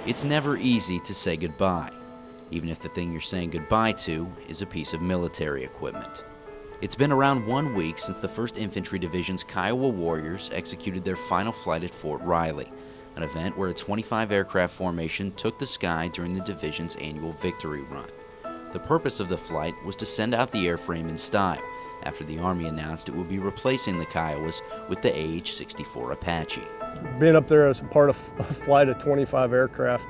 It's never easy to say goodbye, even if the thing you're saying goodbye to is a piece of military equipment. It's been around 1 week since the 1st Infantry Division's Kiowa Warriors executed their final flight at Fort Riley, an event where a 25 aircraft formation took the sky during the division's annual victory run. The purpose of the flight was to send out the airframe in style, after the Army announced it would be replacing the Kiowas with the AH-64 Apache. Being up there as part of a flight of 25 aircraft,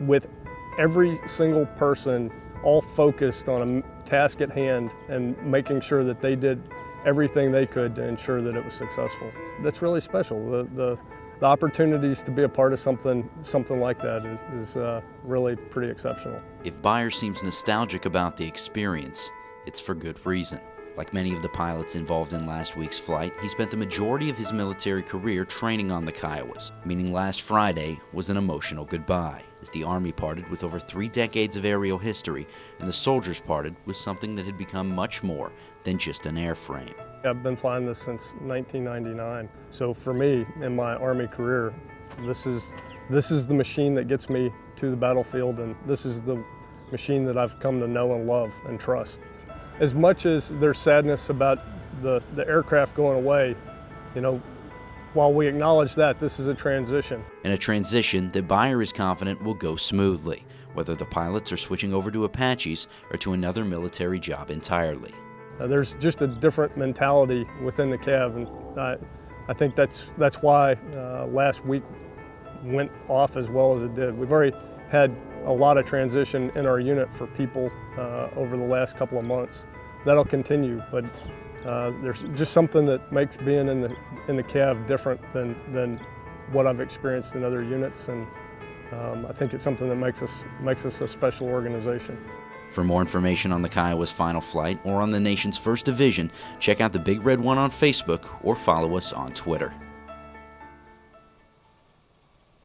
with every single person all focused on a task at hand and making sure that they did everything they could to ensure that it was successful. That's really special. The opportunities to be a part of something like that is really pretty exceptional. If Beyer seems nostalgic about the experience, it's for good reason. Like many of the pilots involved in last week's flight, he spent the majority of his military career training on the Kiowas, meaning last Friday was an emotional goodbye, as the Army parted with over 3 decades of aerial history, and the soldiers parted with something that had become much more than just an airframe. I've been flying this since 1999, so for me, in my Army career, this is the machine that gets me to the battlefield, and this is the machine that I've come to know and love and trust. As much as there's sadness about the aircraft going away, while we acknowledge that, this is a transition. And a transition that Beyer is confident will go smoothly, whether the pilots are switching over to Apaches or to another military job entirely. There's just a different mentality within the Cav, and I think that's why last week went off as well as it did. We've already had a lot of transition in our unit for people over the last couple of months. That'll continue, but there's just something that makes being in the Cav different than what I've experienced in other units, and I think it's something that makes us a special organization. For more information on the Kiowa's final flight or on the nation's 1st Division, check out the Big Red One on Facebook or follow us on Twitter.